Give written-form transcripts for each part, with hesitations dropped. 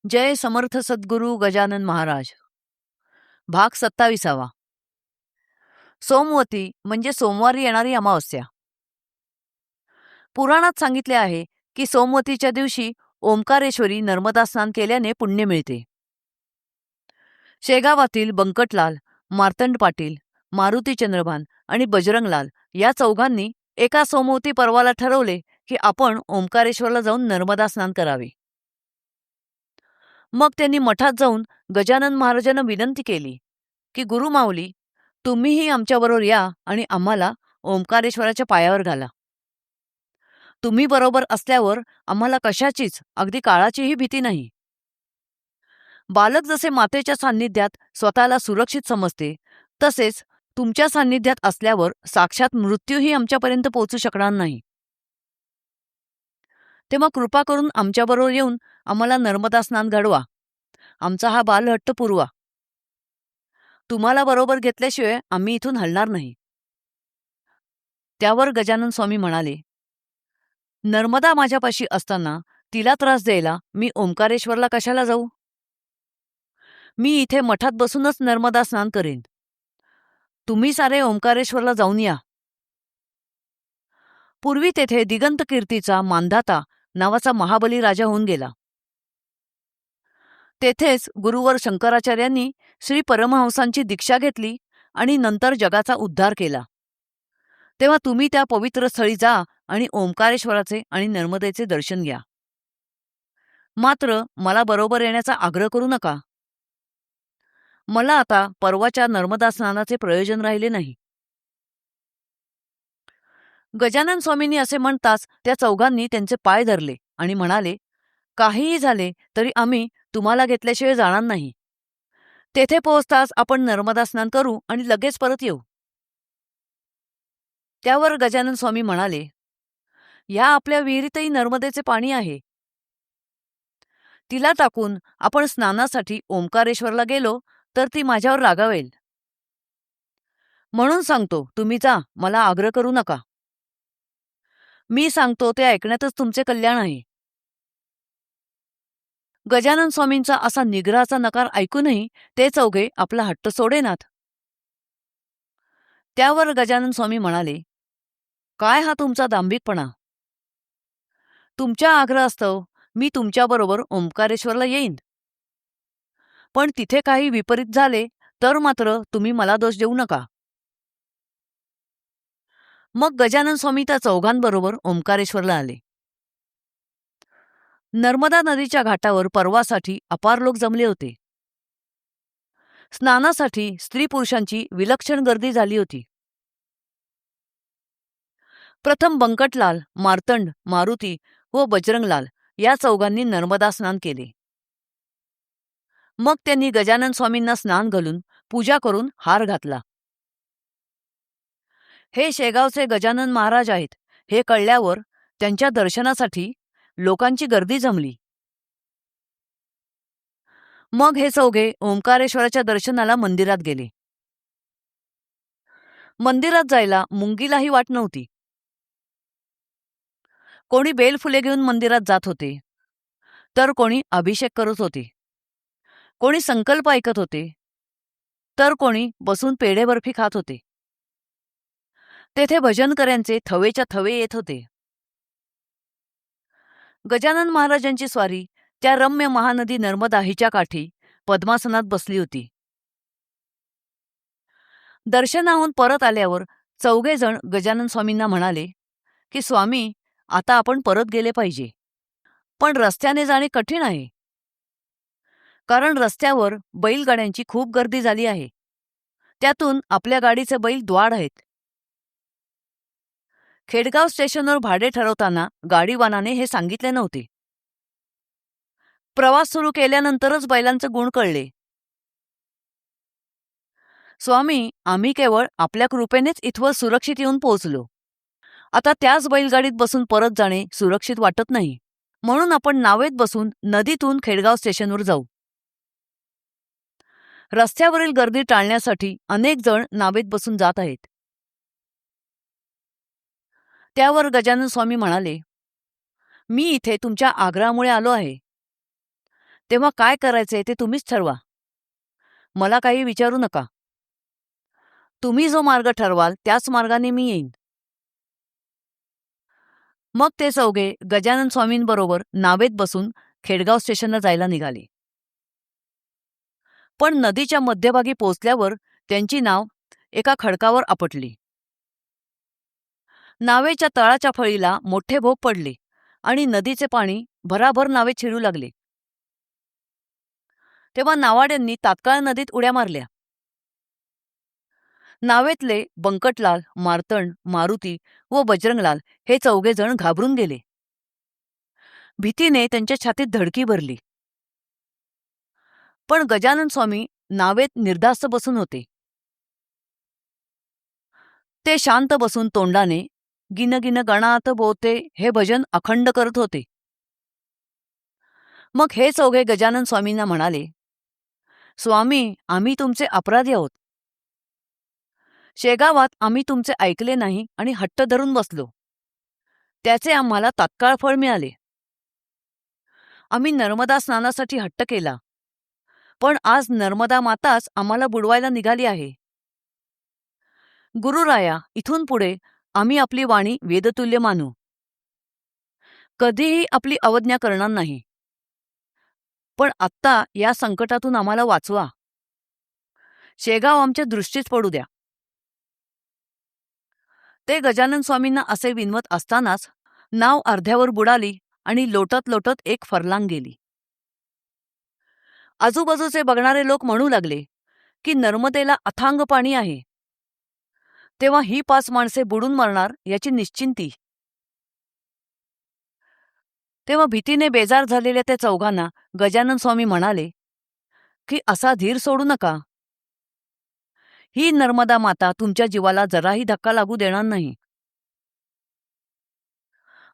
जय समर्थ सद्गुरू गजानन महाराज. भाग 27. सोमवती म्हणजे सोमवारी येणारी अमावस्या. पुराणात सांगितले आहे की सोमवतीच्या दिवशी ओंकारेश्वरी नर्मदा स्नान केल्याने पुण्य मिळते. शेगावातील बंकटलाल, मार्तंड पाटील, मारुती चंद्रभान आणि बजरंगलाल या चौघांनी एका सोमवती पर्वाला ठरवले की आपण ओंकारेश्वरला जाऊन नर्मदा स्नान करावे. मग त्यांनी मठात जाऊन गजानन महाराजांना विनंती केली की गुरुमाऊली, तुम्हीही आमच्याबरोबर या आणि आम्हाला ओंकारेश्वराच्या पायावर घाला. तुम्ही बरोबर असल्यावर आम्हाला कशाचीच, अगदी काळाचीही भीती नाही. बालक जसे मातेच्या सान्निध्यात स्वतःला सुरक्षित समजते, तसेच तुमच्या सान्निध्यात असल्यावर साक्षात मृत्यूही आमच्यापर्यंत पोहोचू शकणार नाही. तेव्हा कृपा करून आमच्याबरोबर येऊन आम्हाला नर्मदा स्नान घडवा. आमचा हा बालहट्ट पुरवा. तुम्हाला बरोबर घेतल्याशिवाय आम्ही इथून हलणार नाही. त्यावर गजानन स्वामी म्हणाले, नर्मदा माझ्यापाशी असताना तिला त्रास द्यायला मी ओंकारेश्वरला कशाला जाऊ? मी इथे मठात बसूनच नर्मदा स्नान करेन. तुम्ही सारे ओंकारेश्वरला जाऊन या. पूर्वी तेथे दिगंत कीर्तीचा मानधाता नावाचा महाबली राजा होऊन गेला. तेथेच गुरुवर शंकराचार्यांनी श्री परमहंसांची दीक्षा घेतली आणि नंतर जगाचा उद्धार केला. तेव्हा तुम्ही त्या पवित्र स्थळी जा आणि ओंकारेश्वराचे आणि नर्मदेचे दर्शन घ्या. मात्र मला बरोबर येण्याचा आग्रह करू नका. मला आता परवाच्या नर्मदा स्नानाचे प्रयोजन राहिले नाही. गजानन स्वामींनी असे म्हणताच त्या चौघांनी त्यांचे पाय धरले आणि म्हणाले, काहीही झाले तरी आम्ही तुम्हाला घेतल्याशिवाय जाणार नाही. तेथे पोहोचताच आपण नर्मदा स्नान करू आणि लगेच परत येऊ. त्यावर गजानन स्वामी म्हणाले, या आपल्या विहिरीतही नर्मदेचे पाणी आहे. तिला टाकून आपण स्नानासाठी ओंकारेश्वरला गेलो तर ती माझ्यावर रागावेल. म्हणून सांगतो, तुम्ही जा, मला आग्रह करू नका. मी सांगतो ते ऐकण्यातच तुमचे कल्याण आहे. गजानन स्वामींचा असा निग्रहाचा नकार ऐकूनही ते चौघे आपला हट्ट सोडेनात. त्यावर गजानन स्वामी म्हणाले, काय हा तुमचा दांभिकपणा? तुमच्या आग्रहास्तव मी तुमच्याबरोबर ओंकारेश्वरला येईन, पण तिथे काही विपरीत झाले तर मात्र तुम्ही मला दोष देऊ नका. मग गजानन स्वामी त्या चौघांबरोबर ओंकारेश्वरला आले. नर्मदा नदीच्या घाटावर पर्वासाठी अपार लोक जमले होते. स्नानासाठी स्त्री पुरुषांची विलक्षण गर्दी झाली होती. प्रथम बंकटलाल, मार्तंड, मारुती व बजरंगलाल या चौघांनी नर्मदा स्नान केले. मग त्यांनी गजानन स्वामींना स्नान घालून पूजा करून हार घातला. हे शेगावचे गजानन महाराज आहेत हे कळल्यावर त्यांच्या दर्शनासाठी लोकांची गर्दी जमली. मग हे चौघे ओंकारेश्वराच्या दर्शनाला मंदिरात गेले. मंदिरात जायला मुंगीलाही वाट नव्हती. कोणी बेलफुले घेऊन मंदिरात जात होते, तर कोणी अभिषेक करत होते, कोणी संकल्प ऐकत होते, तर कोणी बसून पेढे बर्फी खात होते. तेथे भजनकऱ्यांचे थवेच्या थवे येत होते. गजानन महाराजांची स्वारी त्या रम्य महानदी नर्मदा हिच्या काठी पद्मासनात बसली होती. दर्शनाहून परत आल्यावर चौघेजण गजानन स्वामींना म्हणाले की स्वामी, आता आपण परत गेले पाहिजे, पण रस्त्याने जाणे कठीण आहे. कारण रस्त्यावर बैलगाड्यांची खूप गर्दी झाली आहे. त्यातून आपल्या गाडीचे बैल द्वाड आहेत. खेडगाव स्टेशनवर भाडे ठरवताना गाडीवानाने हे सांगितले नव्हते. प्रवास सुरू केल्यानंतरच बैलांचे गुण कळले. स्वामी, आम्ही केवळ आपल्या कृपेनेच इथवर सुरक्षित येऊन पोहोचलो. आता त्याच बैलगाडीत बसून परत जाणे सुरक्षित वाटत नाही. म्हणून आपण नावेत बसून नदीतून खेडगाव स्टेशनवर जाऊ. रस्त्यावरील गर्दी टाळण्यासाठी अनेक जण नावेत बसून जात आहेत. त्यावर गजानन स्वामी म्हणाले, मी इथे तुमच्या आग्रहामुळे आलो आहे. तेव्हा काय करायचे ते तुम्हीच ठरवा. मला काही विचारू नका. तुम्ही जो मार्ग ठरवाल त्याच मार्गाने मी येईन. मग ते चौघे गजानन स्वामींबरोबर नावेत बसून खेडगाव स्टेशनला जायला निघाले. पण नदीच्या मध्यभागी पोहोचल्यावर त्यांची नाव एका खडकावर आपटली. नावेच्या तळाच्या फळीला मोठे भोग पडले आणि नदीचे पाणी भराभर नावेत शिरू लागले. तेव्हा नावाड्यांनी तात्काळ नदीत उड्या मारल्या. नावेतले बंकटलाल, मार्तंड, मारुती व बजरंगलाल हे चौघे जण घाबरून गेले. भीतीने त्यांच्या छातीत धडकी भरली. पण गजानन स्वामी नावेत निर्धास्त बसून होते. ते शांत बसून तोंडाने गिन गिन गणात बोते हे भजन अखंड करत होते. मग हे चौघे गजानन स्वामींना म्हणाले, स्वामी, आम्ही तुमचे अपराधी आहोत. शेगावात आम्ही तुमचे ऐकले नाही आणि हट्ट धरून बसलो. त्याचे आम्हाला तात्काळ फळ मिळाले. आम्ही नर्मदा स्नानासाठी हट्ट केला, पण आज नर्मदा माताच आम्हाला बुडवायला निघाली आहे. गुरुराया, इथून पुढे आम्ही आपली वाणी वेदतुल्य मानू. कधीही आपली अवज्ञा करणार नाही. पण आत्ता या संकटातून आम्हाला वाचवा. शेगाव आमच्या दृष्टीस पडू द्या. ते गजानन स्वामींना असे विनवत असतानाच नाव अर्ध्यावर बुडाली आणि लोटत लोटत एक फरलांग गेली. आजूबाजूचे बघणारे लोक म्हणू लागले की नर्मदेला अथांग पाणी आहे. तेव्हा ही 5 माणसे बुडून मरणार याची निश्चिंती. तेव्हा भीतीने बेजार झालेल्या त्या चौघांना गजानन स्वामी म्हणाले की असा धीर सोडू नका. ही नर्मदा माता तुमच्या जीवाला जराही धक्का लागू देणार नाही.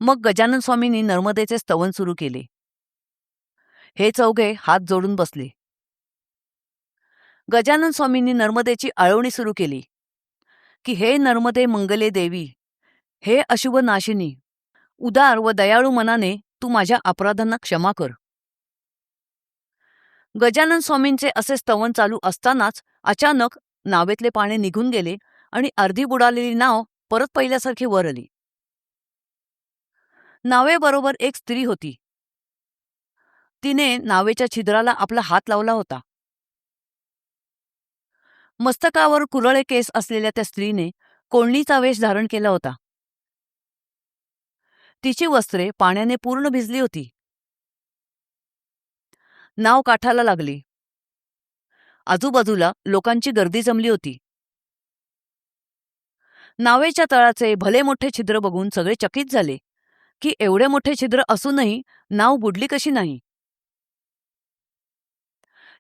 मग गजानन स्वामींनी नर्मदेचे स्तवन सुरू केले. हे चौघे हात जोडून बसले. गजानन स्वामींनी नर्मदेची आळवणी सुरू केली की हे नर्मदे मंगले देवी, हे अशुभ नाशिनी, उदार व दयाळू मनाने तू माझ्या अपराधांना क्षमा कर. गजानन स्वामींचे असे स्तवन चालू असतानाच अचानक नावेतले पाणी निघून गेले आणि अर्धी बुडालेली नाव परत पहिल्यासारखी वर आली. नावेबरोबर एक स्त्री होती. तिने नावेच्या छिद्राला आपला हात लावला होता. मस्तकावर कुरळे केस असलेल्या त्या स्त्रीने कोळणीचा वेश धारण केला होता. तिची वस्त्रे पाण्याने पूर्ण भिजली होती. नाव काठाला लागली. आजूबाजूला लोकांची गर्दी जमली होती. नावेच्या तळाचे भले मोठे छिद्र बघून सगळे चकित झाले की एवढे मोठे छिद्र असूनही नाव बुडली कशी नाही.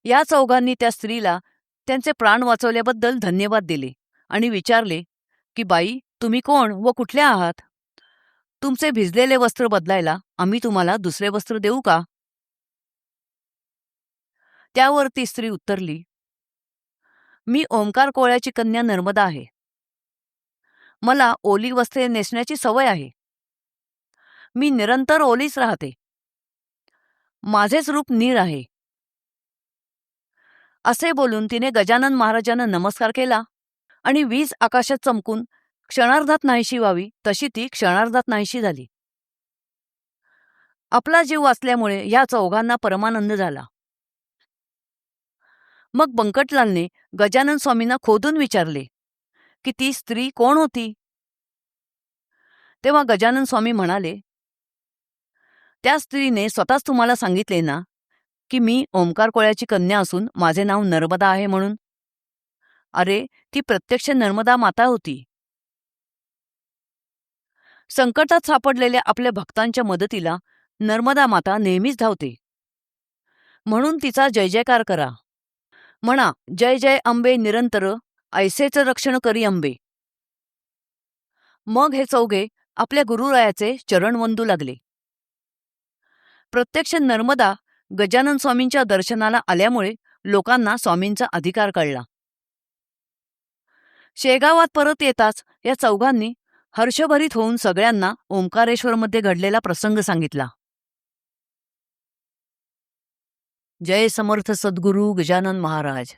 या चौघांनी त्या स्त्रीला त्यांचे प्राण वाचवल्याबद्दल धन्यवाद दिले आणि विचारले की बाई, तुम्ही कोण व कुठल्या आहात? तुमचे भिजलेले वस्त्र बदलायला आम्ही तुम्हाला दुसरे वस्त्र देऊ का? त्यावर ती स्त्री उत्तरली, मी ओंकार कोळ्याची कन्या नर्मदा आहे. मला ओली वस्त्रे नेसण्याची सवय आहे. मी निरंतर ओलीच राहते. माझेच रूप नीळ आहे. असे बोलून तिने गजानन महाराजांना नमस्कार केला आणि वीज आकाशात चमकून क्षणार्धात नाहीशी व्हावी तशी ती क्षणार्धात नाहीशी झाली. आपला जीव वाचल्यामुळे या चौघांना परमानंद झाला. मग बंकटलालने गजानन स्वामींना खोदून विचारले की ती स्त्री कोण होती? तेव्हा गजानन स्वामी म्हणाले, त्या स्त्रीने स्वतःच तुम्हाला सांगितले ना की मी ओंकार कोळ्याची कन्या असून माझे नाव नर्मदा आहे म्हणून. अरे, ती प्रत्यक्ष नर्मदा माता होती. संकटात सापडलेल्या आपल्या भक्तांच्या मदतीला नर्मदा माता नेहमीच धावते. म्हणून तिचा जय जयकार करा. म्हणा, जय जय अंबे निरंतर, ऐसेच रक्षण करी अंबे. मग हे चौघे आपल्या गुरुरायाचे चरण वंदू लागले. प्रत्यक्ष नर्मदा गजानन स्वामींच्या दर्शनाला आल्यामुळे लोकांना स्वामींचा अधिकार कळला. शेगावात परत येताच या चौघांनी हर्षभरीत होऊन सगळ्यांना ओंकारेश्वरमध्ये घडलेला प्रसंग सांगितला. जय समर्थ सद्गुरू गजानन महाराज.